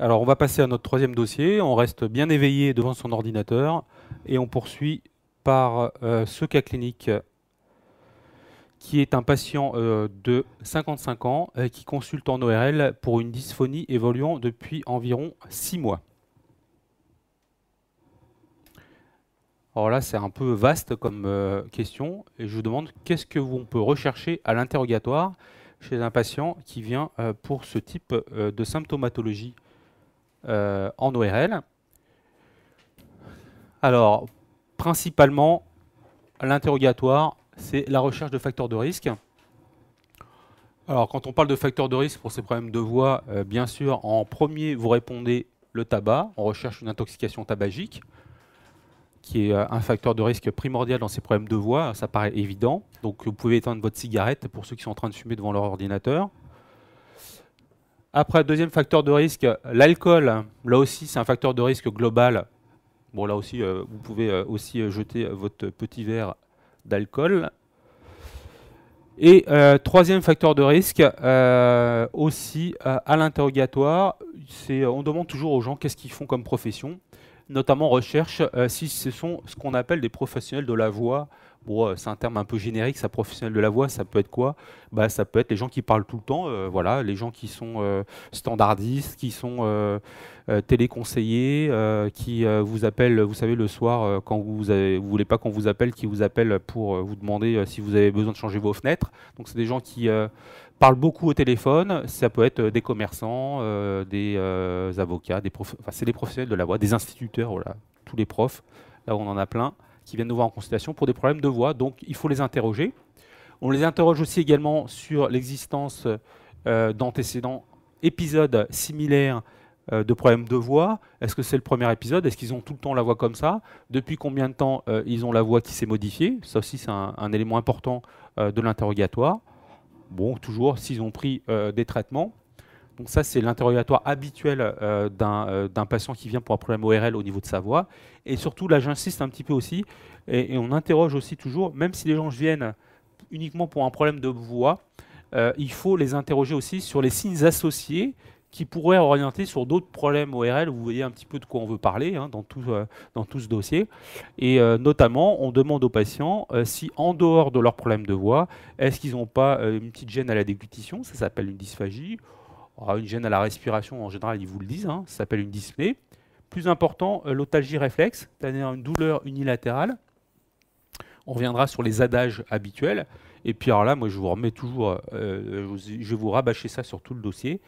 Alors, on va passer à notre troisième dossier. On reste bien éveillé devant son ordinateur et on poursuit par ce cas clinique qui est un patient de 55 ans qui consulte en ORL pour une dysphonie évoluant depuis environ 6 mois. Alors là, c'est un peu vaste comme question et je vous demande qu'est-ce que on peut rechercher à l'interrogatoire chez un patient qui vient pour ce type de symptomatologie en ORL. Alors, principalement, l'interrogatoire, c'est la recherche de facteurs de risque. Alors, quand on parle de facteurs de risque pour ces problèmes de voix, bien sûr, en premier, vous répondez le tabac. On recherche une intoxication tabagique, qui est un facteur de risque primordial dans ces problèmes de voix. Ça paraît évident. Donc, vous pouvez éteindre votre cigarette pour ceux qui sont en train de fumer devant leur ordinateur. Après, deuxième facteur de risque, l'alcool. Là aussi, c'est un facteur de risque global. Bon, là aussi, vous pouvez aussi jeter votre petit verre d'alcool. Et troisième facteur de risque, aussi à l'interrogatoire, on demande toujours aux gens qu'est-ce qu'ils font comme profession, notamment recherche si ce sont ce qu'on appelle des professionnels de la voix. Bon, c'est un terme un peu générique, ça, professionnel de la voix, ça peut être quoi? Bah, ça peut être les gens qui parlent tout le temps, voilà, les gens qui sont standardistes, qui sont téléconseillers, qui vous appellent, vous savez, le soir, quand vous voulez pas qu'on vous appelle, qui vous appellent pour vous demander si vous avez besoin de changer vos fenêtres. Donc, c'est des gens qui parlent beaucoup au téléphone. Ça peut être des commerçants, des avocats, enfin, c'est des professionnels de la voix, des instituteurs, voilà, tous les profs. Là, on en a plein qui viennent nous voir en consultation pour des problèmes de voix. Donc, il faut les interroger. On les interroge aussi également sur l'existence d'antécédents épisodes similaires de problèmes de voix. Est-ce que c'est le premier épisode? Est-ce qu'ils ont tout le temps la voix comme ça? Depuis combien de temps ils ont la voix qui s'est modifiée? Ça aussi, c'est un élément important de l'interrogatoire. Bon, toujours, s'ils ont pris des traitements. Donc ça, c'est l'interrogatoire habituel d'un patient qui vient pour un problème ORL au niveau de sa voix. Et surtout, là, j'insiste un petit peu aussi, et on interroge aussi toujours, même si les gens viennent uniquement pour un problème de voix, il faut les interroger aussi sur les signes associés qui pourraient orienter sur d'autres problèmes ORL. Vous voyez un petit peu de quoi on veut parler dans tout ce dossier. Et notamment, on demande aux patients si, en dehors de leur problème de voix, est-ce qu'ils n'ont pas une petite gêne à la déglutition, ça s'appelle une dysphagie. Alors, une gêne à la respiration, en général, ils vous le disent, ça s'appelle une dyspnée. Plus important, l'otalgie réflexe, c'est-à-dire une douleur unilatérale. On reviendra sur les adages habituels. Et puis alors là, moi, je vous remets toujours, je vais vous rabâcher ça sur tout le dossier.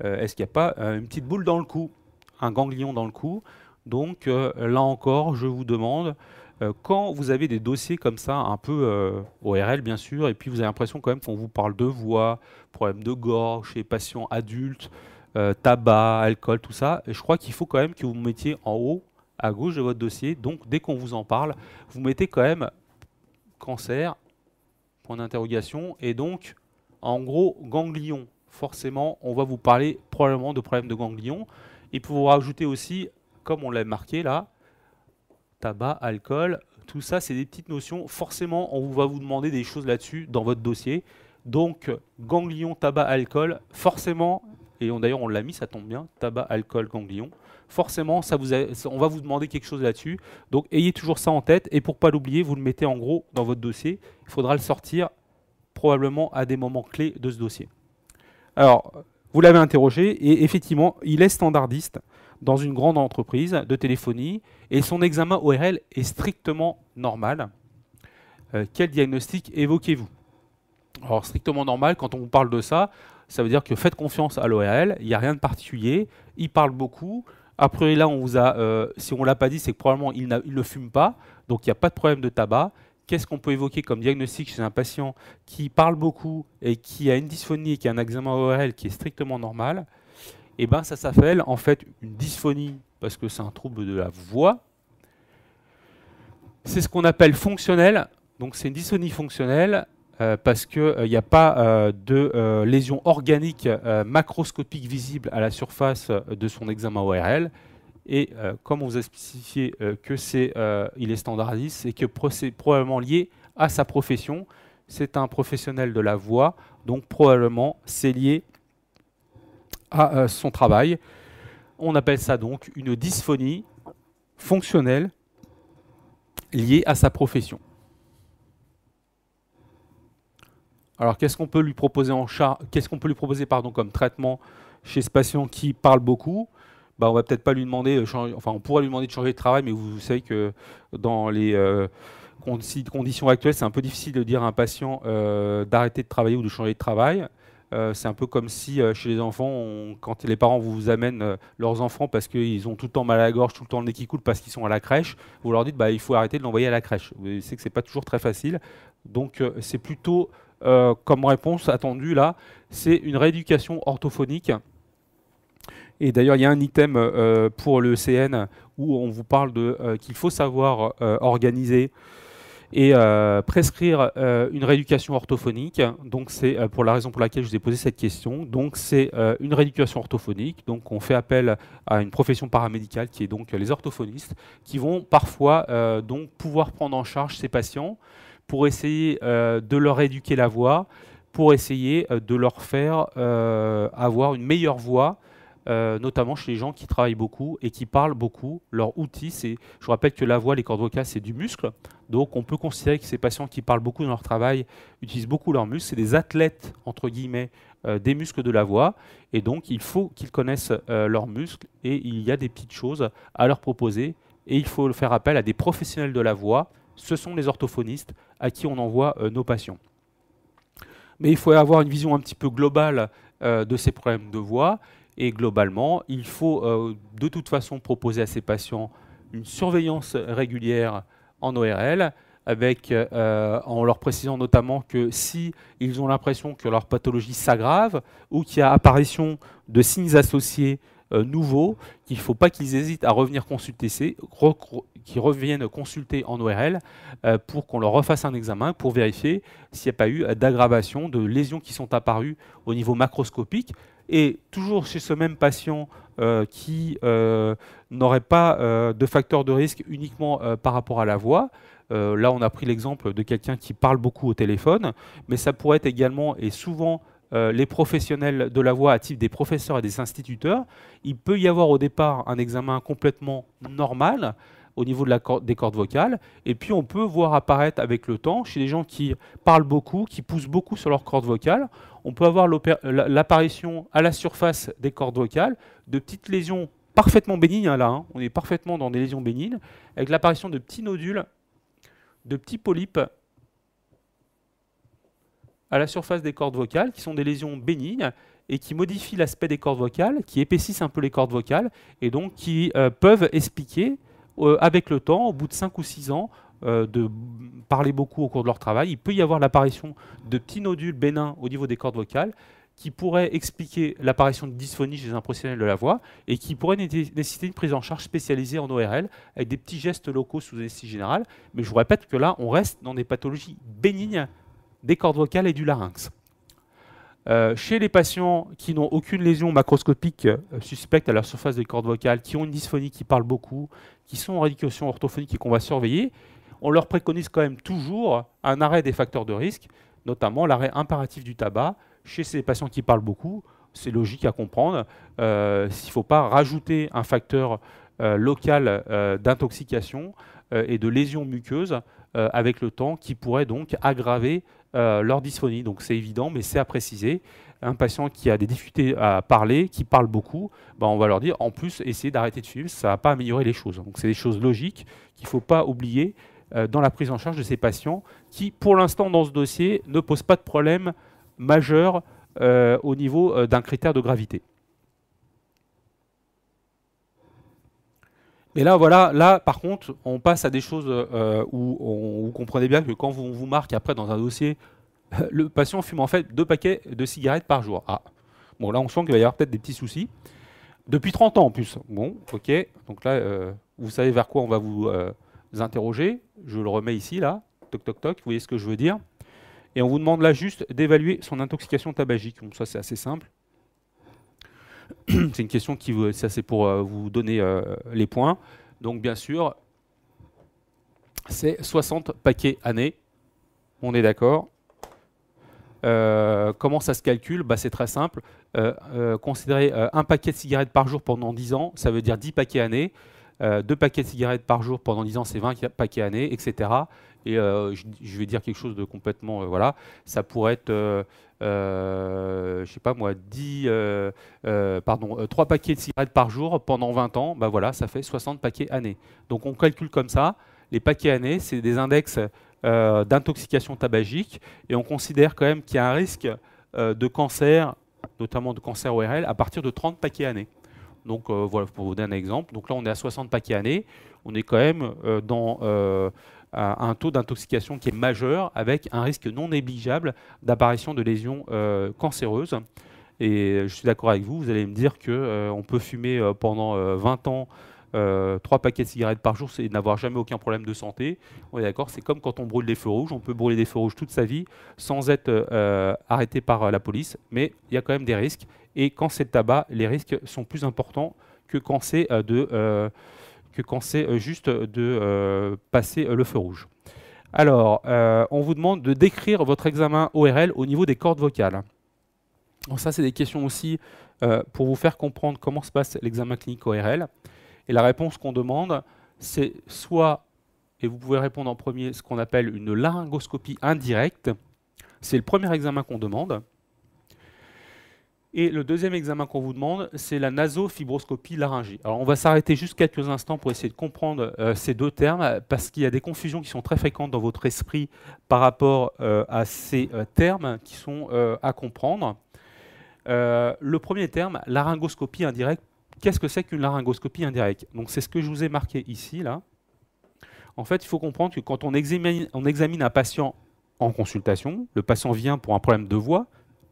Est-ce qu'il n'y a pas une petite boule dans le cou, un ganglion dans le cou? Donc là encore, je vous demande, quand vous avez des dossiers comme ça, un peu ORL bien sûr, et puis vous avez l'impression quand même qu'on vous parle de voix, problème de gorge chez patients adultes, tabac, alcool, tout ça, et je crois qu'il faut quand même que vous mettiez en haut, à gauche de votre dossier, donc dès qu'on vous en parle, vous mettez quand même cancer, point d'interrogation, et donc, en gros, ganglion. Forcément, on va vous parler probablement de problèmes de ganglion. Et pour vous rajouter aussi, comme on l'a marqué là, tabac, alcool, tout ça, c'est des petites notions. Forcément, on va vous demander des choses là-dessus dans votre dossier. Donc, ganglion, tabac, alcool, forcément, et d'ailleurs on l'a mis, ça tombe bien, tabac, alcool, ganglion. Forcément, on va vous demander quelque chose là-dessus. Donc, ayez toujours ça en tête. Et pour pas l'oublier, vous le mettez en gros dans votre dossier. Il faudra le sortir probablement à des moments clés de ce dossier. Alors, vous l'avez interrogé et effectivement, il est standardiste dans une grande entreprise de téléphonie et son examen ORL est strictement normal. Quel diagnostic évoquez-vous? Alors, strictement normal, quand on vous parle de ça, ça veut dire que faites confiance à l'ORL, il n'y a rien de particulier, il parle beaucoup. Après, là, si on ne l'a pas dit, c'est que probablement il ne fume pas, donc il n'y a pas de problème de tabac. Qu'est-ce qu'on peut évoquer comme diagnostic chez un patient qui parle beaucoup et qui a une dysphonie et qui a un examen ORL qui est strictement normal? Eh bien, ça s'appelle en fait une dysphonie parce que c'est un trouble de la voix. C'est ce qu'on appelle fonctionnel. Donc, c'est une dysphonie fonctionnelle parce qu'il n'y a pas de lésion organique macroscopique visible à la surface de son examen ORL. Et comme on vous a spécifié il est standardiste et que c'est probablement lié à sa profession, c'est un professionnel de la voix, donc probablement c'est lié à son travail. on appelle ça donc une dysphonie fonctionnelle liée à sa profession. Alors, qu'est-ce qu'on peut lui proposer comme traitement chez ce patient qui parle beaucoup? Bah, on va peut-être pas lui demander, on pourrait lui demander de changer de travail, mais vous savez que dans les conditions actuelles, c'est un peu difficile de dire à un patient d'arrêter de travailler ou de changer de travail. C'est un peu comme si chez les enfants, quand les parents vous amènent leurs enfants parce qu'ils ont tout le temps mal à la gorge, tout le temps le nez qui coule parce qu'ils sont à la crèche, vous leur dites bah, il faut arrêter de l'envoyer à la crèche. Vous savez que c'est pas toujours très facile. Donc c'est plutôt comme réponse attendue là, c'est une rééducation orthophonique. Et d'ailleurs, il y a un item pour le CN où on vous parle de qu'il faut savoir organiser et prescrire une rééducation orthophonique. Donc c'est pour la raison pour laquelle je vous ai posé cette question. Donc c'est une rééducation orthophonique. Donc on fait appel à une profession paramédicale qui est donc les orthophonistes, qui vont parfois donc pouvoir prendre en charge ces patients pour essayer de leur éduquer la voix, pour essayer de leur faire avoir une meilleure voix, notamment chez les gens qui travaillent beaucoup et qui parlent beaucoup. Leur outil, je vous rappelle que la voix, les cordes vocales, c'est du muscle. Donc on peut considérer que ces patients qui parlent beaucoup dans leur travail utilisent beaucoup leurs muscles. C'est des athlètes, entre guillemets, des muscles de la voix. Et donc il faut qu'ils connaissent leurs muscles et il y a des petites choses à leur proposer. Et il faut faire appel à des professionnels de la voix. Ce sont les orthophonistes à qui on envoie nos patients. Mais il faut avoir une vision un petit peu globale de ces problèmes de voix. Et globalement, il faut de toute façon proposer à ces patients une surveillance régulière en ORL, en leur précisant notamment que si ils ont l'impression que leur pathologie s'aggrave ou qu'il y a apparition de signes associés nouveaux, qu'il ne faut pas qu'ils hésitent à revenir consulter, qu'ils reviennent consulter en ORL pour qu'on leur refasse un examen pour vérifier s'il n'y a pas eu d'aggravation, de lésions qui sont apparues au niveau macroscopique. Et toujours chez ce même patient qui n'aurait pas de facteur de risque uniquement par rapport à la voix, là on a pris l'exemple de quelqu'un qui parle beaucoup au téléphone, mais ça pourrait être également, et souvent les professionnels de la voix à type des professeurs et des instituteurs, il peut y avoir au départ un examen complètement normal au niveau des cordes vocales, et puis on peut voir apparaître avec le temps, chez les gens qui parlent beaucoup, qui poussent beaucoup sur leurs cordes vocales, on peut avoir l'apparition à la surface des cordes vocales de petites lésions parfaitement bénignes, là, hein, on est parfaitement dans des lésions bénignes, avec l'apparition de petits nodules, de petits polypes à la surface des cordes vocales, qui sont des lésions bénignes, et qui modifient l'aspect des cordes vocales, qui épaississent un peu les cordes vocales, et donc qui peuvent expliquer avec le temps, au bout de 5 ou 6 ans, de parler beaucoup au cours de leur travail, il peut y avoir l'apparition de petits nodules bénins au niveau des cordes vocales qui pourraient expliquer l'apparition de dysphonie chez un professionnel de la voix et qui pourraient nécessiter une prise en charge spécialisée en ORL avec des petits gestes locaux sous anesthésie générale. Mais je vous répète que là, on reste dans des pathologies bénignes des cordes vocales et du larynx. Chez les patients qui n'ont aucune lésion macroscopique suspecte à la surface des cordes vocales, qui ont une dysphonie, qui parlent beaucoup, qui sont en rééducation orthophonique et qu'on va surveiller, on leur préconise quand même toujours un arrêt des facteurs de risque, notamment l'arrêt impératif du tabac. Chez ces patients qui parlent beaucoup, c'est logique à comprendre. S'il ne faut pas rajouter un facteur local d'intoxication et de lésions muqueuses avec le temps qui pourrait donc aggraver leur dysphonie. Donc c'est évident, mais c'est à préciser. Un patient qui a des difficultés à parler, qui parle beaucoup, ben on va leur dire en plus, essayez d'arrêter de fumer, ça ne va pas améliorer les choses. Donc c'est des choses logiques qu'il ne faut pas oublier dans la prise en charge de ces patients qui, pour l'instant, dans ce dossier, ne posent pas de problème majeur au niveau d'un critère de gravité. Et là, voilà, là, par contre, on passe à des choses où vous comprenez bien que quand on vous marque après dans un dossier, le patient fume en fait 2 paquets de cigarettes par jour. Ah, bon, là, on sent qu'il va y avoir peut-être des petits soucis. Depuis 30 ans en plus. Bon, ok. Donc là, vous savez vers quoi on va vous interroger. Je le remets ici, là. Toc, toc, toc. Vous voyez ce que je veux dire. Et on vous demande là juste d'évaluer son intoxication tabagique. Donc ça, c'est assez simple. C'est une question qui, ça c'est pour vous donner les points. Donc bien sûr, c'est 60 paquets année. On est d'accord. Comment ça se calcule? Bah, c'est très simple. Considérez un paquet de cigarettes par jour pendant 10 ans, ça veut dire 10 paquets années. 2 paquets de cigarettes par jour pendant 10 ans, c'est 20 paquets années, etc. Et je vais dire quelque chose de complètement... voilà, ça pourrait être, je sais pas moi, 3 paquets de cigarettes par jour pendant 20 ans, bah voilà, ça fait 60 paquets années. Donc on calcule comme ça. Les paquets années, c'est des index d'intoxication tabagique, et on considère quand même qu'il y a un risque de cancer, notamment de cancer ORL, à partir de 30 paquets années. Donc voilà, pour vous donner un exemple. Donc là, on est à 60 paquets années. On est quand même dans un taux d'intoxication qui est majeur, avec un risque non négligeable d'apparition de lésions cancéreuses. Et je suis d'accord avec vous, vous allez me dire qu'on peut fumer pendant 20 ans 3 paquets de cigarettes par jour et n'avoir jamais aucun problème de santé. On est d'accord, c'est comme quand on brûle des feux rouges. On peut brûler des feux rouges toute sa vie sans être arrêté par la police, mais il y a quand même des risques. Et quand c'est le tabac, les risques sont plus importants que quand c'est juste de passer le feu rouge. Alors, on vous demande de décrire votre examen ORL au niveau des cordes vocales. Donc ça, c'est des questions aussi pour vous faire comprendre comment se passe l'examen clinique ORL. Et la réponse qu'on demande, c'est soit, et vous pouvez répondre en premier, ce qu'on appelle une laryngoscopie indirecte. C'est le premier examen qu'on demande. Et le deuxième examen qu'on vous demande, c'est la nasofibroscopie laryngée. Alors on va s'arrêter juste quelques instants pour essayer de comprendre ces deux termes, parce qu'il y a des confusions qui sont très fréquentes dans votre esprit par rapport à ces termes qui sont à comprendre. Le premier terme, laryngoscopie indirecte. Qu'est-ce que c'est qu'une laryngoscopie indirecte? Donc c'est ce que je vous ai marqué ici, là. En fait, il faut comprendre que quand on examine un patient en consultation, le patient vient pour un problème de voix,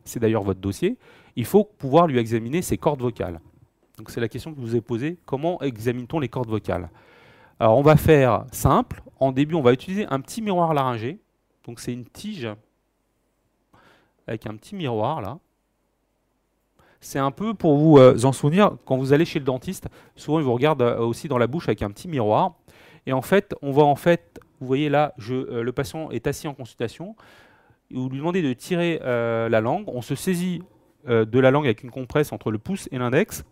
c'est d'ailleurs votre dossier, il faut pouvoir lui examiner ses cordes vocales. Donc c'est la question que je vous ai posée, comment examine-t-on les cordes vocales? Alors on va faire simple, en début on va utiliser un petit miroir laryngé, donc c'est une tige avec un petit miroir là. C'est un peu pour vous en souvenir, quand vous allez chez le dentiste, souvent il vous regarde aussi dans la bouche avec un petit miroir. Et en fait, on va vous voyez là, le patient est assis en consultation, vous lui demandez de tirer la langue, on se saisit de la langue avec une compresse entre le pouce et l'index,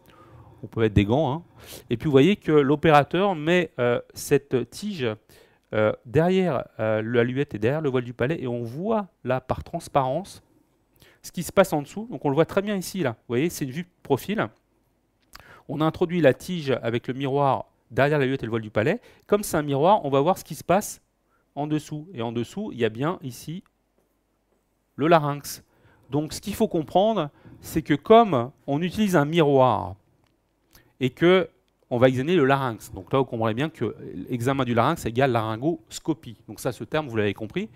on peut mettre des gants, hein. Et puis vous voyez que l'opérateur met cette tige derrière la luette et derrière le voile du palais, et on voit là par transparence ce qui se passe en dessous. Donc on le voit très bien ici, là. Vous voyez, c'est une vue de profil. On a introduit la tige avec le miroir derrière la luette et le voile du palais. Comme c'est un miroir, on va voir ce qui se passe en dessous. Et en dessous, il y a bien ici le larynx. Donc ce qu'il faut comprendre, c'est que comme on utilise un miroir et que on va examiner le larynx, donc là vous comprendrez bien que l'examen du larynx égale laryngoscopie. Donc ça, ce terme, vous l'avez compris.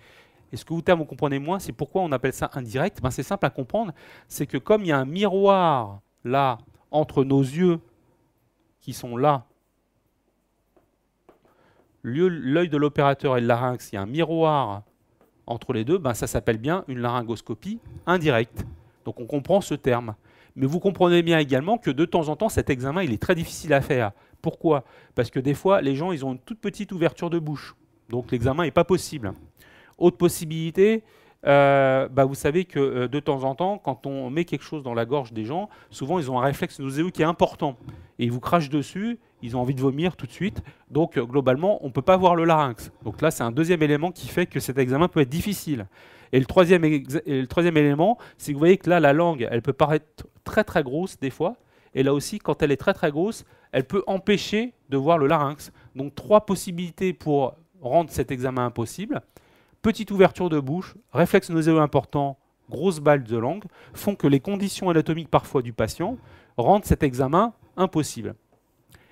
Et ce que vous comprenez moins, c'est pourquoi on appelle ça indirect. Ben, c'est simple à comprendre, c'est que comme il y a un miroir là, entre nos yeux, qui sont là, l'œil de l'opérateur et le larynx, il y a un miroir entre les deux, ben, ça s'appelle bien une laryngoscopie indirecte. Donc on comprend ce terme. Mais vous comprenez bien également que de temps en temps, cet examen, il est très difficile à faire. Pourquoi? Parce que des fois, les gens, ils ont une toute petite ouverture de bouche. Donc l'examen n'est pas possible. Autre possibilité, vous savez que de temps en temps, quand on met quelque chose dans la gorge des gens, souvent ils ont un réflexe nauséeux qui est important. Et ils vous crachent dessus, ils ont envie de vomir tout de suite. Donc globalement, on ne peut pas voir le larynx. Donc là, c'est un deuxième élément qui fait que cet examen peut être difficile. Et le troisième élément, c'est que vous voyez que là, la langue, elle peut paraître très très grosse des fois. Et là aussi, quand elle est très très grosse, elle peut empêcher de voir le larynx. Donc 3 possibilités pour rendre cet examen impossible. Petite ouverture de bouche, réflexe nauséeux important, grosse balle de langue, font que les conditions anatomiques parfois du patient rendent cet examen impossible.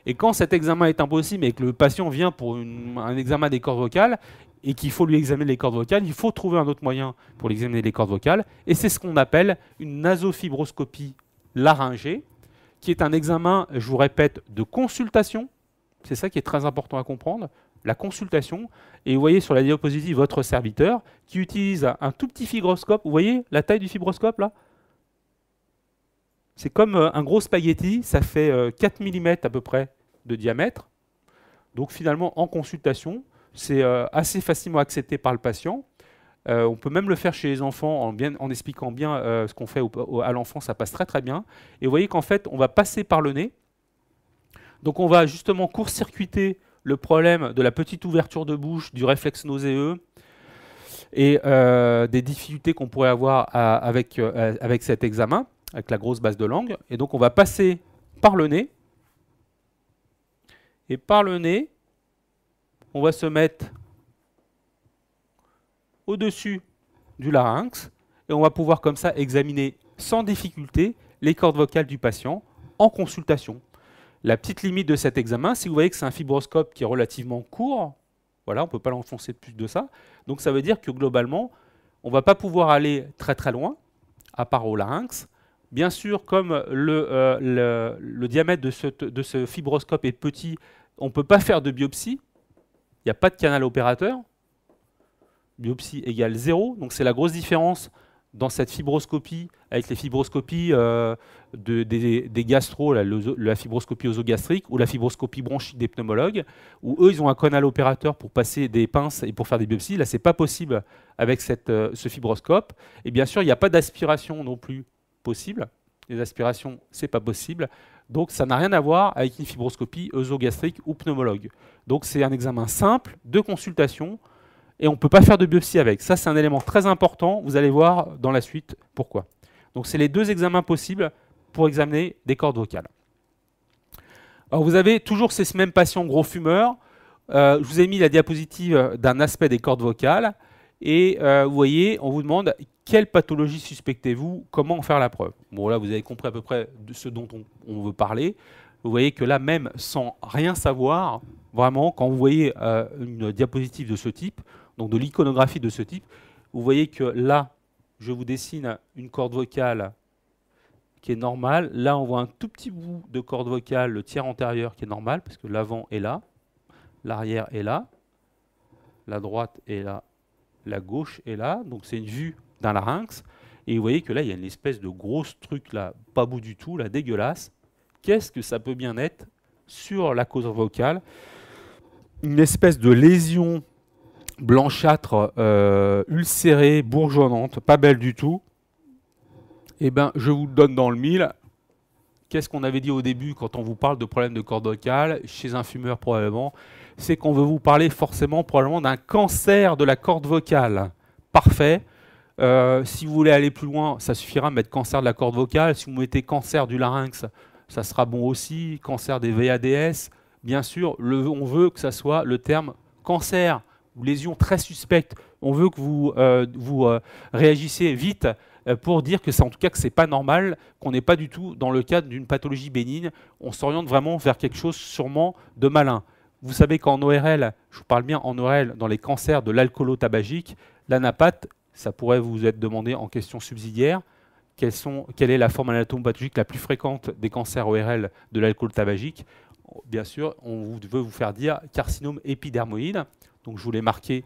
Et quand cet examen est impossible et que le patient vient pour un examen des cordes vocales et qu'il faut lui examiner les cordes vocales, il faut trouver un autre moyen pour lui examiner les cordes vocales. Et c'est ce qu'on appelle une nasofibroscopie laryngée, qui est un examen, je vous répète, de consultation. C'est ça qui est très important à comprendre. La consultation, et vous voyez sur la diapositive votre serviteur qui utilise un tout petit fibroscope. Vous voyez la taille du fibroscope là? C'est comme un gros spaghetti, ça fait 4 mm à peu près de diamètre. Donc finalement en consultation, c'est assez facilement accepté par le patient. On peut même le faire chez les enfants en expliquant bien ce qu'on fait à l'enfant, ça passe très très bien. Et vous voyez qu'en fait, on va passer par le nez. Donc on va justement court-circuiter le problème de la petite ouverture de bouche, du réflexe nauséeux et des difficultés qu'on pourrait avoir avec cet examen, avec la grosse base de langue. Et donc on va passer par le nez. Et par le nez, on va se mettre au-dessus du larynx et on va pouvoir comme ça examiner sans difficulté les cordes vocales du patient en consultation. La petite limite de cet examen, si vous voyez que c'est un fibroscope qui est relativement court, voilà, on ne peut pas l'enfoncer plus de ça, donc ça veut dire que globalement, on ne va pas pouvoir aller très très loin, à part au larynx. Bien sûr, comme le diamètre de ce fibroscope est petit, on ne peut pas faire de biopsie, il n'y a pas de canal opérateur, biopsie égale 0, donc c'est la grosse différence dans cette fibroscopie avec les fibroscopies des gastro, la fibroscopie oesogastrique ou la fibroscopie bronchique des pneumologues, où eux ils ont un canal opérateur pour passer des pinces et pour faire des biopsies. Là c'est pas possible avec ce fibroscope. Et bien sûr il n'y a pas d'aspiration non plus possible. Les aspirations c'est pas possible. Donc ça n'a rien à voir avec une fibroscopie oesogastrique ou pneumologue. Donc c'est un examen simple de consultation. Et on ne peut pas faire de biopsie avec. Ça, c'est un élément très important. Vous allez voir dans la suite pourquoi. Donc, c'est les deux examens possibles pour examiner des cordes vocales. Alors, vous avez toujours ces mêmes patients gros fumeurs. Je vous ai mis la diapositive d'un aspect des cordes vocales. Et vous voyez, on vous demande quelle pathologie suspectez-vous, comment en faire la preuve. Bon, là, vous avez compris à peu près de ce dont on veut parler. Vous voyez que là, même sans rien savoir, vraiment, quand vous voyez une diapositive de ce type, donc de l'iconographie de ce type, vous voyez que là, je vous dessine une corde vocale qui est normale. Là, on voit un tout petit bout de corde vocale, le tiers antérieur qui est normal, parce que l'avant est là, l'arrière est là, la droite est là, la gauche est là. Donc c'est une vue d'un larynx. Et vous voyez que là, il y a une espèce de gros truc là, pas beau du tout, là, dégueulasse. Qu'est-ce que ça peut bien être sur la corde vocale? Une espèce de lésion blanchâtre, ulcérée, bourgeonnante, pas belle du tout. Eh bien, je vous le donne dans le mille. Qu'est-ce qu'on avait dit au début quand on vous parle de problème de corde vocale, chez un fumeur probablement? C'est qu'on veut vous parler forcément probablement d'un cancer de la corde vocale. Parfait. Si vous voulez aller plus loin, ça suffira de mettre cancer de la corde vocale. Si vous mettez cancer du larynx, ça sera bon aussi. Cancer des VADS, bien sûr, on veut que ça soit le terme cancer ou lésion très suspecte. On veut que vous réagissiez vite pour dire que c'est en tout cas que c'est pas normal, qu'on n'est pas du tout dans le cadre d'une pathologie bénigne. On s'oriente vraiment vers quelque chose sûrement de malin. Vous savez qu'en ORL, je vous parle bien en ORL, dans les cancers de l'alcoolo-tabagique, l'anapathe, ça pourrait vous être demandé en question subsidiaire. Quelle est la forme anatomopathologique la plus fréquente des cancers ORL de l'alcool-tabagique? Bien sûr, on veut vous faire dire carcinome épidermoïde. Donc je vous l'ai marqué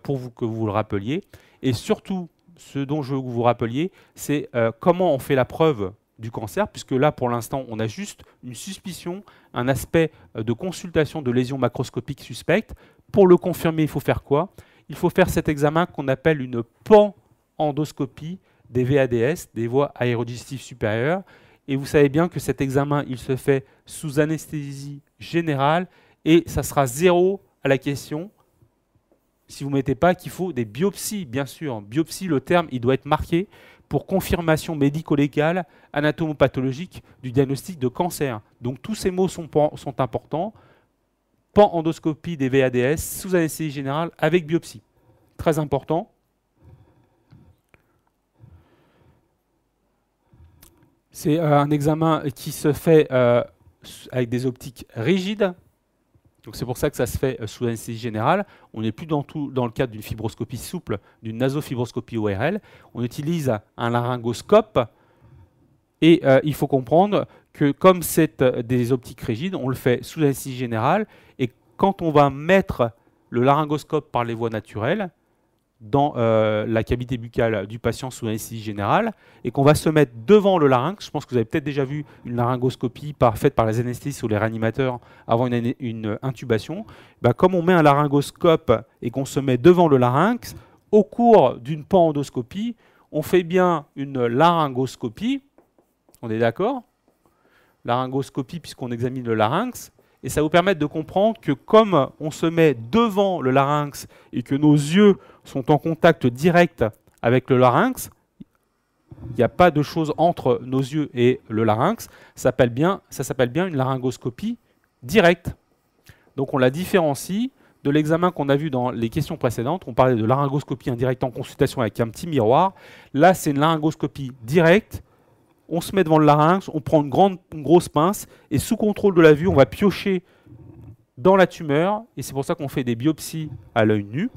pour que vous le rappeliez. Et surtout, ce dont je veux que vous vous rappeliez, c'est comment on fait la preuve du cancer, puisque là, pour l'instant, on a juste une suspicion, un aspect de consultation de lésions macroscopiques suspectes. Pour le confirmer, il faut faire quoi? Il faut faire cet examen qu'on appelle une pan-endoscopie des VADS, des voies aérodigestives supérieures. Et vous savez bien que cet examen, il se fait sous anesthésie générale et ça sera 0 à la question si vous ne mettez pas qu'il faut des biopsies, bien sûr. Biopsie, le terme, il doit être marqué pour confirmation médico-légale, anatomopathologique du diagnostic de cancer. Donc tous ces mots sont importants. Pan-endoscopie des VADS sous anesthésie générale avec biopsie. Très important. C'est un examen qui se fait avec des optiques rigides. Donc c'est pour ça que ça se fait sous anesthésie générale. On n'est plus dans le cadre d'une fibroscopie souple, d'une nasofibroscopie ORL. On utilise un laryngoscope et il faut comprendre que comme c'est des optiques rigides, on le fait sous anesthésie générale et quand on va mettre le laryngoscope par les voies naturelles dans la cavité buccale du patient sous anesthésie générale et qu'on va se mettre devant le larynx. Je pense que vous avez peut-être déjà vu une laryngoscopie faite par les anesthésistes ou les réanimateurs avant une intubation. Comme on met un laryngoscope et qu'on se met devant le larynx, au cours d'une panendoscopie, on fait bien une laryngoscopie, on est d'accord? Laryngoscopie puisqu'on examine le larynx, et ça va vous permettre de comprendre que comme on se met devant le larynx et que nos yeux sont en contact direct avec le larynx, il n'y a pas de chose entre nos yeux et le larynx, ça s'appelle bien une laryngoscopie directe. Donc on la différencie de l'examen qu'on a vu dans les questions précédentes. On parlait de laryngoscopie indirecte en consultation avec un petit miroir. Là, c'est une laryngoscopie directe. On se met devant le larynx, on prend une grosse pince et sous contrôle de la vue, on va piocher dans la tumeur. Et c'est pour ça qu'on fait des biopsies à l'œil nu,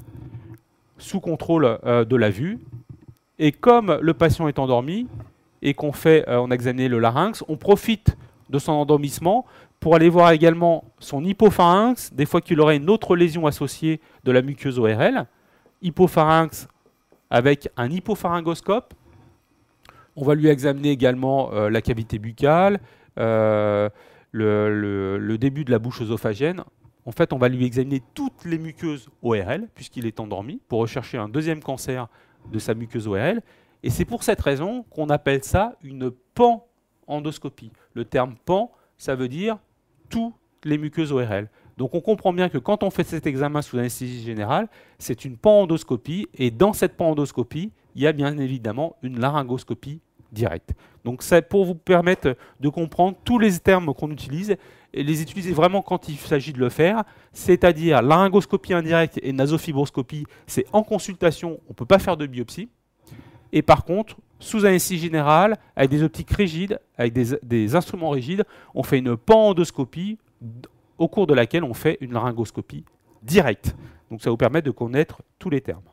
sous contrôle de la vue. Et comme le patient est endormi et qu'on on a examiné le larynx, on profite de son endormissement pour aller voir également son hypopharynx, des fois qu'il aurait une autre lésion associée de la muqueuse ORL. Hypopharynx avec un hypopharyngoscope. On va lui examiner également la cavité buccale, le début de la bouche œsophagienne. En fait, on va lui examiner toutes les muqueuses ORL, puisqu'il est endormi, pour rechercher un deuxième cancer de sa muqueuse ORL. Et c'est pour cette raison qu'on appelle ça une pan-endoscopie. Le terme pan, ça veut dire toutes les muqueuses ORL. Donc on comprend bien que quand on fait cet examen sous anesthésie générale, c'est une pan-endoscopie, et dans cette pan-endoscopie, il y a bien évidemment une laryngoscopie directe. Donc c'est pour vous permettre de comprendre tous les termes qu'on utilise et les utiliser vraiment quand il s'agit de le faire, c'est-à-dire laryngoscopie indirecte et nasofibroscopie, c'est en consultation, on ne peut pas faire de biopsie. Et par contre, sous anesthésie générale, avec des optiques rigides, avec des instruments rigides, on fait une pan-endoscopie au cours de laquelle on fait une laryngoscopie directe. Donc ça vous permet de connaître tous les termes.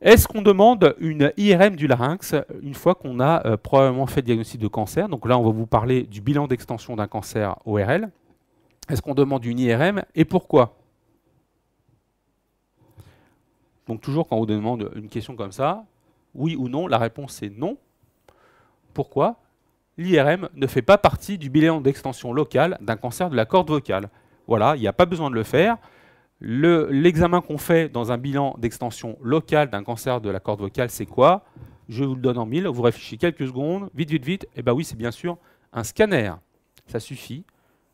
Est-ce qu'on demande une IRM du larynx une fois qu'on a probablement fait le diagnostic de cancer? Donc là, on va vous parler du bilan d'extension d'un cancer ORL. Est-ce qu'on demande une IRM et pourquoi? Donc toujours quand on vous demande une question comme ça, oui ou non, la réponse c'est non. Pourquoi? L'IRM ne fait pas partie du bilan d'extension locale d'un cancer de la corde vocale. Voilà, il n'y a pas besoin de le faire. L'examen qu'on fait dans un bilan d'extension locale d'un cancer de la corde vocale, c'est quoi? Je vous le donne en mille, vous réfléchissez quelques secondes, vite, vite, vite. Et bien oui, c'est bien sûr un scanner. Ça suffit.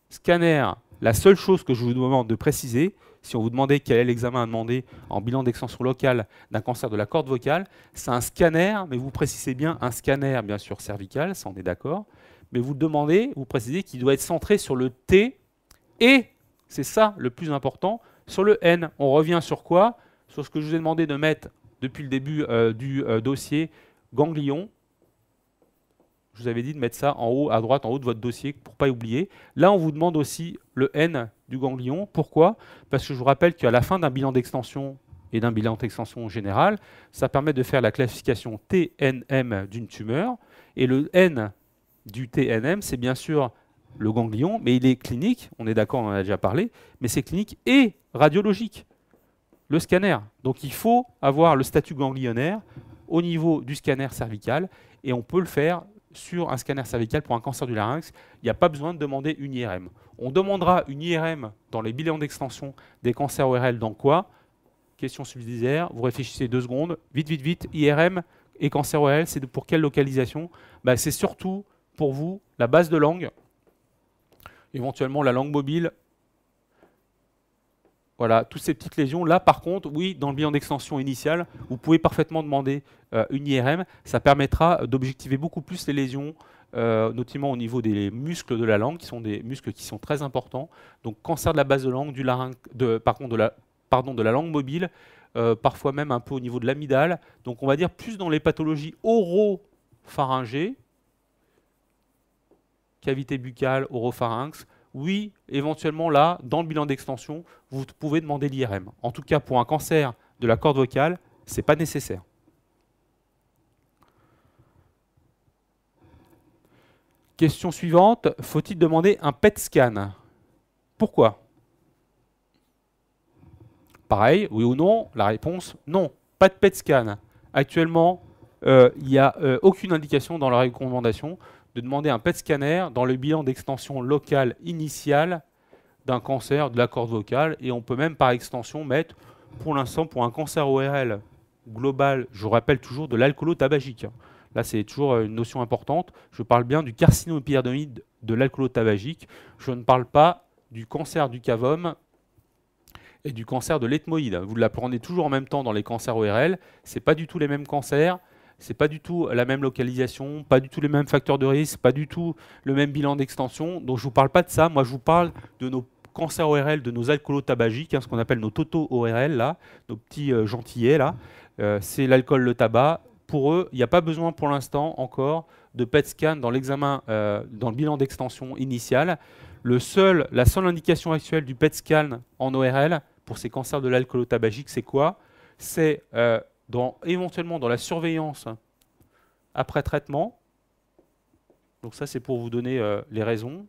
Scanner, la seule chose que je vous demande de préciser, si on vous demandait quel est l'examen à demander en bilan d'extension locale d'un cancer de la corde vocale, c'est un scanner, mais vous précisez bien un scanner, bien sûr, cervical, ça on est d'accord. Mais vous demandez, vous précisez qu'il doit être centré sur le T et, c'est ça le plus important, sur le N. On revient sur quoi? Sur ce que je vous ai demandé de mettre depuis le début du dossier, ganglion. Je vous avais dit de mettre ça en haut, à droite, en haut de votre dossier, pour ne pas oublier. Là, on vous demande aussi le N du ganglion. Pourquoi? Parce que je vous rappelle qu'à la fin d'un bilan d'extension et d'un bilan d'extension général, ça permet de faire la classification TNM d'une tumeur. Et le N du TNM, c'est bien sûr le ganglion, mais il est clinique, on est d'accord, on en a déjà parlé, mais c'est clinique et radiologique, le scanner. Donc il faut avoir le statut ganglionnaire au niveau du scanner cervical, et on peut le faire sur un scanner cervical pour un cancer du larynx. Il n'y a pas besoin de demander une IRM. On demandera une IRM dans les bilans d'extension des cancers ORL dans quoi? Question subsidiaire, vous réfléchissez 2 secondes, vite, vite, vite, IRM et cancer ORL, c'est pour quelle localisation? C'est surtout pour vous la base de langue, éventuellement la langue mobile. Voilà, toutes ces petites lésions. Là, par contre, oui, dans le bilan d'extension initial, vous pouvez parfaitement demander une IRM. Ça permettra d'objectiver beaucoup plus les lésions, notamment au niveau des muscles de la langue, qui sont des muscles qui sont très importants. Donc, cancer de la base de langue, de la langue mobile, parfois même un peu au niveau de l'amygdale. Donc, on va dire plus dans les pathologies oropharyngées, cavité buccale, oropharynx. Oui, éventuellement là, dans le bilan d'extension, vous pouvez demander l'IRM. En tout cas, pour un cancer de la corde vocale, ce n'est pas nécessaire. Question suivante, faut-il demander un PET scan? Pourquoi? Pareil, oui ou non? La réponse, non, pas de PET scan. Actuellement, il n'y a aucune indication dans la recommandation de demander un PET scanner dans le bilan d'extension locale initiale d'un cancer de la corde vocale. Et on peut même par extension mettre pour l'instant, pour un cancer ORL global, je rappelle toujours de l'alcoolo-tabagique. Là, c'est toujours une notion importante. Je parle bien du carcinome épidermoïde de l'alcoolo-tabagique. Je ne parle pas du cancer du cavum et du cancer de l'ethmoïde. Vous l'apprenez toujours en même temps dans les cancers ORL. Ce n'est pas du tout les mêmes cancers, ce n'est pas du tout la même localisation, pas du tout les mêmes facteurs de risque, pas du tout le même bilan d'extension. Donc je ne vous parle pas de ça. Moi, je vous parle de nos cancers ORL, de nos alcoolo-tabagiques, ce qu'on appelle nos totaux ORL, là, nos petits gentillets. Là. C'est l'alcool, le tabac. Pour eux, il n'y a pas besoin pour l'instant encore de PET scan dans l'examen, dans le bilan d'extension initial. La seule indication actuelle du PET scan en ORL pour ces cancers de l'alcoolo-tabagique, c'est quoi? C'est éventuellement dans la surveillance après traitement. Donc ça, c'est pour vous donner les raisons.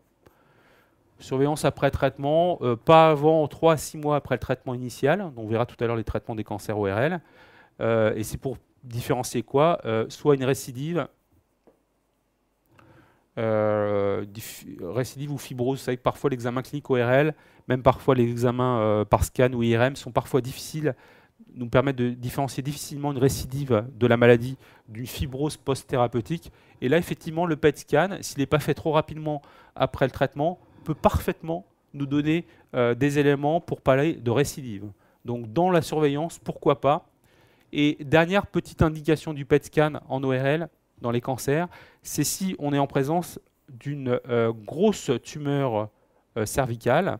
Surveillance après traitement, pas avant 3 à 6 mois après le traitement initial. On verra tout à l'heure les traitements des cancers ORL. Et c'est pour différencier quoi? Soit une récidive, récidive ou fibrose. Vous savez que parfois l'examen clinique ORL, même parfois les examens par scan ou IRM sont parfois difficiles, nous permettent de différencier difficilement une récidive de la maladie d'une fibrose post-thérapeutique. Et là, effectivement, le PET scan, s'il n'est pas fait trop rapidement après le traitement, peut parfaitement nous donner des éléments pour parler de récidive. Donc dans la surveillance, pourquoi pas? Et dernière petite indication du PET scan en ORL, dans les cancers, c'est si on est en présence d'une grosse tumeur cervicale,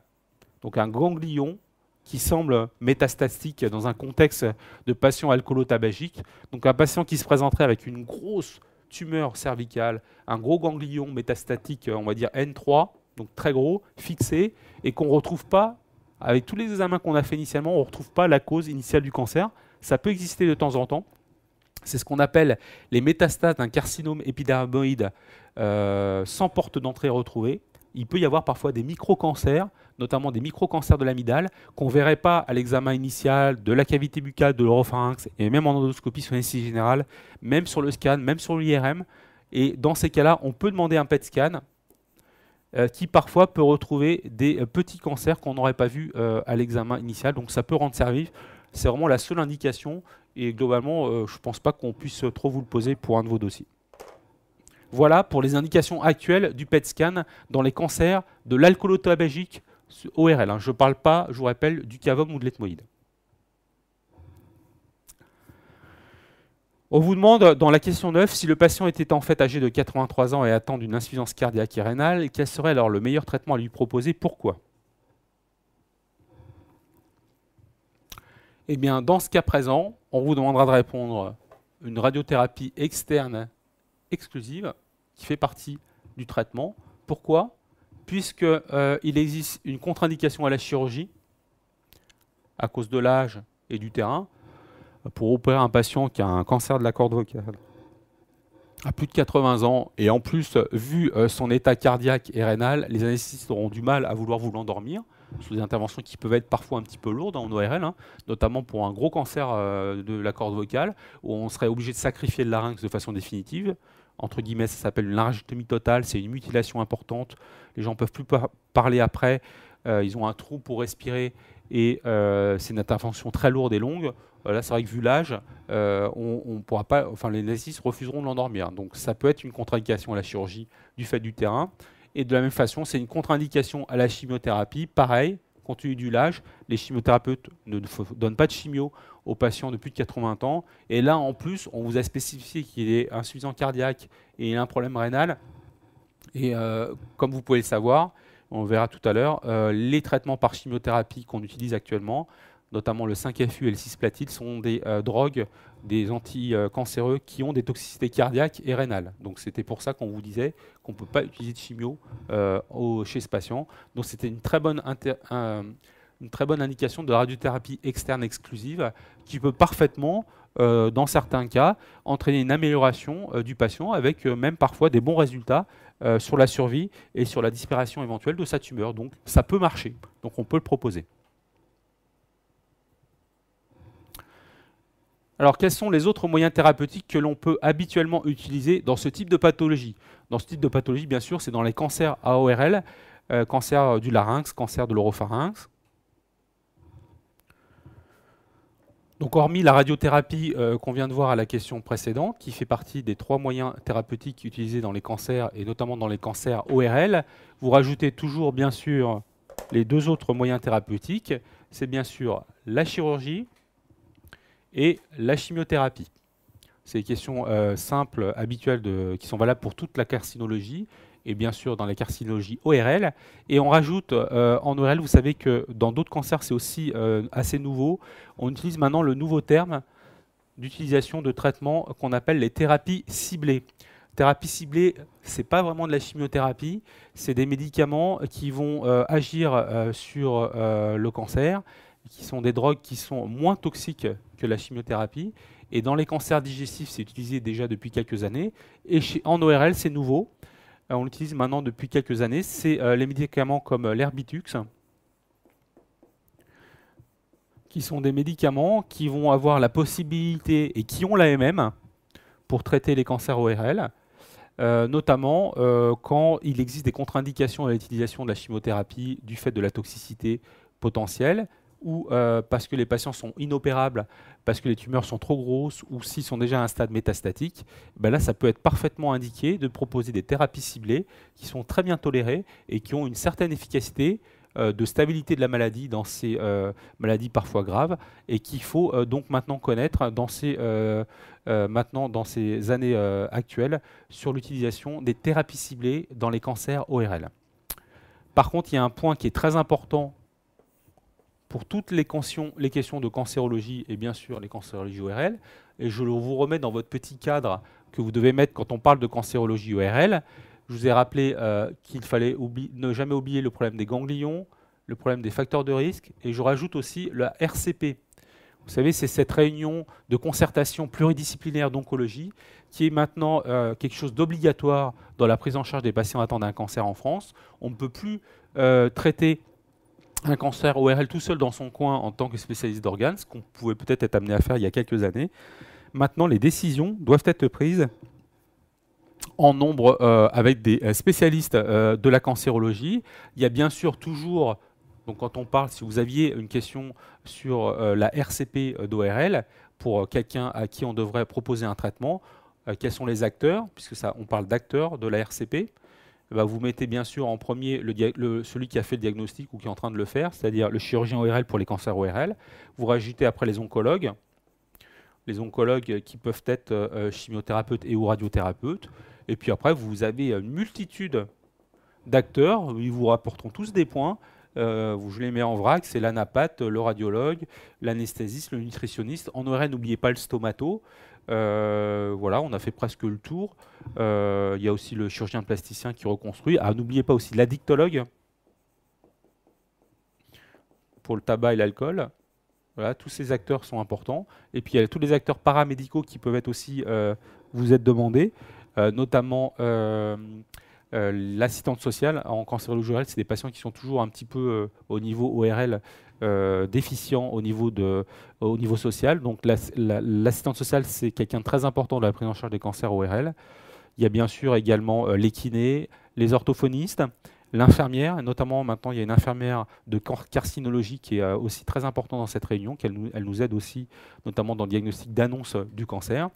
donc un ganglion qui semble métastatique dans un contexte de patient alcoolo-tabagique. Donc un patient qui se présenterait avec une grosse tumeur cervicale, un gros ganglion métastatique, on va dire N3, donc très gros, fixé, et qu'on ne retrouve pas, avec tous les examens qu'on a fait initialement, on ne retrouve pas la cause initiale du cancer. Ça peut exister de temps en temps. C'est ce qu'on appelle les métastases d'un carcinome épidermoïde sans porte d'entrée retrouvée. Il peut y avoir parfois des micro-cancers, notamment des micro-cancers de l'amygdale, qu'on ne verrait pas à l'examen initial de la cavité buccale, de l'oropharynx, et même en endoscopie sur l'anesthésie générale, même sur le scan, même sur l'IRM. Et dans ces cas-là, on peut demander un PET scan qui parfois peut retrouver des petits cancers qu'on n'aurait pas vus à l'examen initial. Donc ça peut rendre service. C'est vraiment la seule indication. Et globalement, je ne pense pas qu'on puisse trop vous le poser pour un de vos dossiers. Voilà pour les indications actuelles du PET scan dans les cancers de l'alcoolo-tabagique ORL. Je ne parle pas, je vous rappelle, du cavum ou de l'ethmoïde. On vous demande dans la question 9 si le patient était en fait âgé de 83 ans et atteint d'une insuffisance cardiaque et rénale, quel serait alors le meilleur traitement à lui proposer? Pourquoi? Eh bien, dans ce cas présent, on vous demandera de répondre une radiothérapie externe exclusive qui fait partie du traitement. Pourquoi? Puisqu'il existe une contre-indication à la chirurgie à cause de l'âge et du terrain. Pour opérer un patient qui a un cancer de la corde vocale à plus de 80 ans, et en plus, vu son état cardiaque et rénal, les anesthésistes auront du mal à vouloir vous l'endormir, sous des interventions qui peuvent être parfois un petit peu lourdes en ORL, notamment pour un gros cancer de la corde vocale, où on serait obligé de sacrifier le larynx de façon définitive. Entre guillemets, ça s'appelle une laryngectomie totale, c'est une mutilation importante, les gens ne peuvent plus parler après, ils ont un trou pour respirer, et c'est une intervention très lourde et longue. Là, c'est vrai que vu l'âge, on pourra pas, enfin, les anesthésistes refuseront de l'endormir. Donc ça peut être une contre-indication à la chirurgie du fait du terrain. Et de la même façon, c'est une contre-indication à la chimiothérapie. Pareil, compte tenu du l'âge, les chimiothérapeutes ne donnent pas de chimio aux patients de plus de 80 ans. Et là, en plus, on vous a spécifié qu'il est insuffisant cardiaque et il a un problème rénal. Et comme vous pouvez le savoir, on verra tout à l'heure, les traitements par chimiothérapie qu'on utilise actuellement, notamment le 5-FU et le cisplatin, sont des drogues, des anticancéreux qui ont des toxicités cardiaques et rénales. Donc c'était pour ça qu'on vous disait qu'on ne peut pas utiliser de chimio chez ce patient. Donc c'était une très bonne indication de radiothérapie externe exclusive qui peut parfaitement, dans certains cas, entraîner une amélioration du patient avec même parfois des bons résultats sur la survie et sur la disparition éventuelle de sa tumeur. Donc ça peut marcher, donc on peut le proposer. Alors, quels sont les autres moyens thérapeutiques que l'on peut habituellement utiliser dans ce type de pathologie? Dans ce type de pathologie, bien sûr, c'est dans les cancers AORL, cancer du larynx, cancer de l'oropharynx. Donc hormis la radiothérapie qu'on vient de voir à la question précédente, qui fait partie des 3 moyens thérapeutiques utilisés dans les cancers, et notamment dans les cancers ORL, vous rajoutez toujours bien sûr les 2 autres moyens thérapeutiques, c'est bien sûr la chirurgie et la chimiothérapie. C'est des questions simples, habituelles, qui sont valables pour toute la carcinologie, et bien sûr dans la carcinologie ORL. Et on rajoute en ORL, vous savez que dans d'autres cancers, c'est aussi assez nouveau. On utilise maintenant le nouveau terme d'utilisation de traitements qu'on appelle les thérapies ciblées. Thérapie ciblée, ce n'est pas vraiment de la chimiothérapie, c'est des médicaments qui vont agir sur le cancer, qui sont des drogues qui sont moins toxiques que la chimiothérapie. Et dans les cancers digestifs, c'est utilisé déjà depuis quelques années. Et en ORL, c'est nouveau. On l'utilise maintenant depuis quelques années. C'est les médicaments comme l'Erbitux, qui sont des médicaments qui vont avoir la possibilité et qui ont l'AMM pour traiter les cancers ORL, notamment quand il existe des contre-indications à l'utilisation de la chimiothérapie du fait de la toxicité potentielle, ou parce que les patients sont inopérables, parce que les tumeurs sont trop grosses, ou s'ils sont déjà à un stade métastatique, ben là, ça peut être parfaitement indiqué de proposer des thérapies ciblées qui sont très bien tolérées et qui ont une certaine efficacité de stabilité de la maladie dans ces maladies parfois graves, et qu'il faut donc maintenant connaître dans ces années actuelles sur l'utilisation des thérapies ciblées dans les cancers ORL. Par contre, il y a un point qui est très important pour toutes les questions de cancérologie et bien sûr les cancérologies ORL, et je vous remets dans votre petit cadre que vous devez mettre quand on parle de cancérologie ORL. Je vous ai rappelé qu'il fallait ne jamais oublier le problème des ganglions, le problème des facteurs de risque, et je rajoute aussi la RCP. Vous savez, c'est cette réunion de concertation pluridisciplinaire d'oncologie qui est maintenant quelque chose d'obligatoire dans la prise en charge des patients atteints d'un cancer en France. On ne peut plus traiter un cancer ORL tout seul dans son coin en tant que spécialiste d'organes, ce qu'on pouvait peut-être être amené à faire il y a quelques années. Maintenant, les décisions doivent être prises en nombre avec des spécialistes de la cancérologie. Il y a bien sûr toujours, donc quand on parle, si vous aviez une question sur la RCP d'ORL, pour quelqu'un à qui on devrait proposer un traitement, quels sont les acteurs, puisque ça, on parle d'acteurs de la RCP. Bah, vous mettez bien sûr en premier celui qui a fait le diagnostic ou qui est en train de le faire, c'est-à-dire le chirurgien ORL pour les cancers ORL. Vous rajoutez après les oncologues qui peuvent être chimiothérapeutes et ou radiothérapeutes. Et puis après, vous avez une multitude d'acteurs, ils vous rapporteront tous des points. Je les mets en vrac, c'est l'anapathe, le radiologue, l'anesthésiste, le nutritionniste. En ORL, n'oubliez pas le stomato. Voilà, on a fait presque le tour. Il y a aussi le chirurgien plasticien qui reconstruit. Ah, n'oubliez pas aussi l'addictologue pour le tabac et l'alcool. Voilà, tous ces acteurs sont importants. Et puis il y a tous les acteurs paramédicaux qui peuvent être aussi vous être demandés, notamment l'assistante sociale. En cancérologie ORL, c'est des patients qui sont toujours un petit peu au niveau ORL déficient au niveau social. Donc l'assistante sociale, c'est quelqu'un de très important dans la prise en charge des cancers ORL. Il y a bien sûr également les kinés, les orthophonistes, l'infirmière, et notamment maintenant il y a une infirmière de carcinologie qui est aussi très importante dans cette réunion, elle nous aide aussi notamment dans le diagnostic d'annonce du cancer.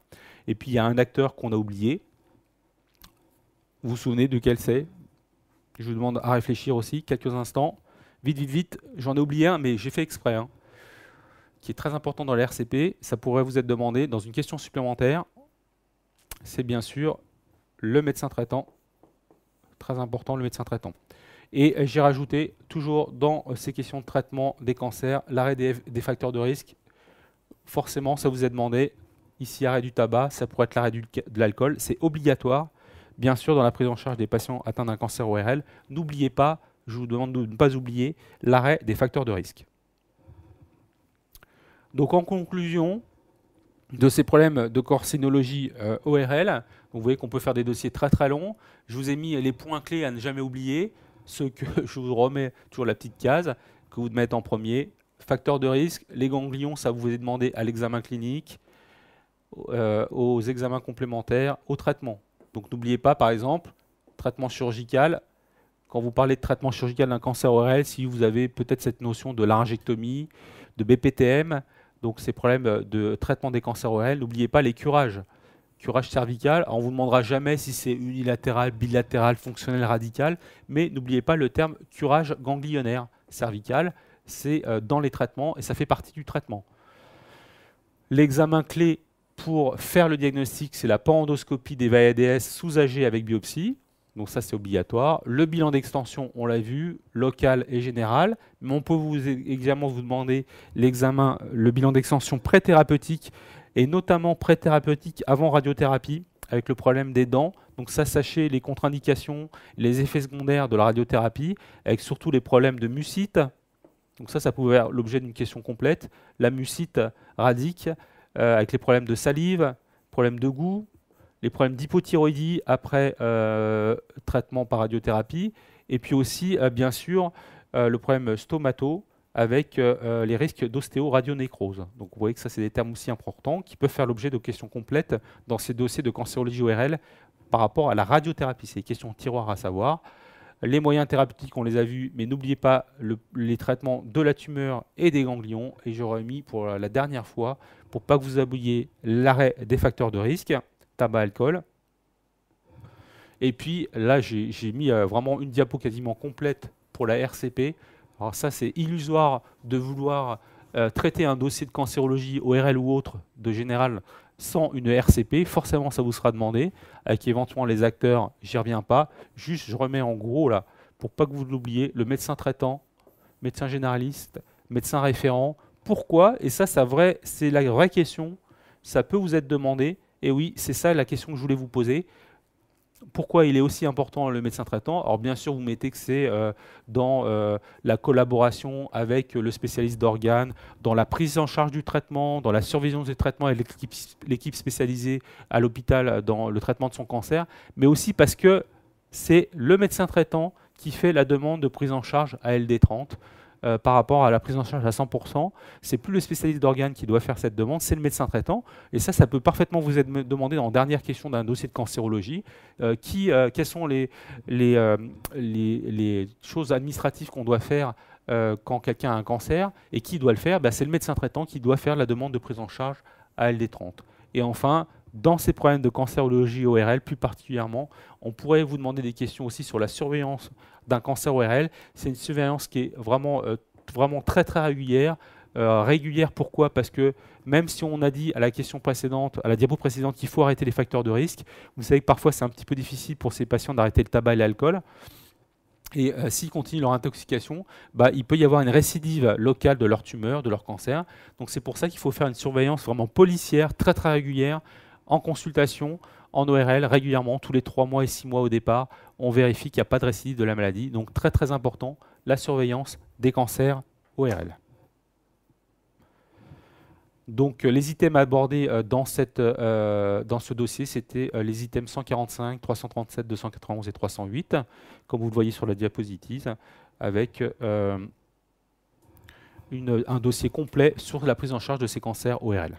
Et puis il y a un acteur qu'on a oublié. Vous vous souvenez de quel c'est? Je vous demande à réfléchir aussi quelques instants. Vite, vite, vite, j'en ai oublié un, mais j'ai fait exprès, hein, qui est très important dans la RCP. Ça pourrait vous être demandé dans une question supplémentaire. C'est bien sûr le médecin traitant. Très important, le médecin traitant. Et j'ai rajouté, toujours dans ces questions de traitement des cancers, l'arrêt des facteurs de risque. Forcément, ça vous est demandé. Ici, arrêt du tabac, ça pourrait être l'arrêt de l'alcool. C'est obligatoire, bien sûr, dans la prise en charge des patients atteints d'un cancer ORL. N'oubliez pas, je vous demande de ne pas oublier, l'arrêt des facteurs de risque. Donc, en conclusion de ces problèmes de carcinologie ORL, vous voyez qu'on peut faire des dossiers très très longs. Je vous ai mis les points clés à ne jamais oublier, ceux que je vous remets toujours la petite case, que vous mettez en premier. Facteurs de risque, les ganglions, ça vous est demandé à l'examen clinique, aux examens complémentaires, au traitement. Donc n'oubliez pas, par exemple, traitement chirurgical. Quand vous parlez de traitement chirurgical d'un cancer ORL, si vous avez peut-être cette notion de laryngectomie, de BPTM, Donc ces problèmes de traitement des cancers ORL, n'oubliez pas les curages. Curage cervical, on ne vous demandera jamais si c'est unilatéral, bilatéral, fonctionnel, radical, mais n'oubliez pas le terme curage ganglionnaire cervical, c'est dans les traitements et ça fait partie du traitement. L'examen clé pour faire le diagnostic, c'est la pan-endoscopie des VADS sous AG avec biopsie. Donc ça, c'est obligatoire. Le bilan d'extension, on l'a vu, local et général. Mais on peut également vous demander l'examen, le bilan d'extension pré-thérapeutique et notamment pré-thérapeutique avant radiothérapie avec le problème des dents. Donc ça, sachez les contre-indications, les effets secondaires de la radiothérapie, avec surtout les problèmes de mucite. Donc ça pouvait faire l'objet d'une question complète. La mucite radique, avec les problèmes de salive, problèmes de goût, les problèmes d'hypothyroïdie après traitement par radiothérapie, et puis aussi, bien sûr, le problème stomato avec les risques d'ostéoradionécrose. Donc vous voyez que ça, c'est des termes aussi importants qui peuvent faire l'objet de questions complètes dans ces dossiers de cancérologie ORL par rapport à la radiothérapie. C'est des questions tiroirs à savoir. Les moyens thérapeutiques, on les a vus, mais n'oubliez pas les traitements de la tumeur et des ganglions. Et j'aurais mis pour la dernière fois, pour pas que vous oubliez l'arrêt des facteurs de risque, tabac, alcool. Et puis là, j'ai mis vraiment une diapo quasiment complète pour la RCP. Alors ça, c'est illusoire de vouloir traiter un dossier de cancérologie ORL ou autre de général sans une RCP. Forcément, ça vous sera demandé, avec éventuellement les acteurs, j'y reviens pas. Juste, je remets en gros là, pour pas que vous l'oubliez, le médecin traitant, médecin généraliste, médecin référent. Pourquoi? Et ça, c'est la vraie question. Ça peut vous être demandé. Et oui, c'est ça la question que je voulais vous poser. Pourquoi il est aussi important le médecin traitant? Alors bien sûr, vous mettez que c'est dans la collaboration avec le spécialiste d'organes, dans la prise en charge du traitement, dans la surveillance du traitement et l'équipe spécialisée à l'hôpital dans le traitement de son cancer, mais aussi parce que c'est le médecin traitant qui fait la demande de prise en charge à LD30. Par rapport à la prise en charge à 100%, c'est plus le spécialiste d'organes qui doit faire cette demande, c'est le médecin traitant. Et ça peut parfaitement vous être demandé en dernière question d'un dossier de cancérologie. Quelles sont les choses administratives qu'on doit faire quand quelqu'un a un cancer et qui doit le faire? C'est le médecin traitant qui doit faire la demande de prise en charge à LD30. Et enfin, dans ces problèmes de cancérologie ORL, plus particulièrement, on pourrait vous demander des questions aussi sur la surveillance d'un cancer ORL. C'est une surveillance qui est vraiment très très régulière. Régulière, pourquoi? Parce que même si on a dit à la question précédente, à la diapo précédente, qu'il faut arrêter les facteurs de risque, vous savez que parfois c'est un petit peu difficile pour ces patients d'arrêter le tabac et l'alcool. Et s'ils continuent leur intoxication, il peut y avoir une récidive locale de leur tumeur, de leur cancer. Donc c'est pour ça qu'il faut faire une surveillance vraiment policière, très très régulière, en consultation, en ORL, régulièrement, tous les 3 mois et 6 mois au départ, on vérifie qu'il n'y a pas de récidive de la maladie. Donc très très important, la surveillance des cancers ORL. Donc les items abordés dans ce dossier, c'était les items 145, 337, 291 et 308, comme vous le voyez sur la diapositive, avec un dossier complet sur la prise en charge de ces cancers ORL.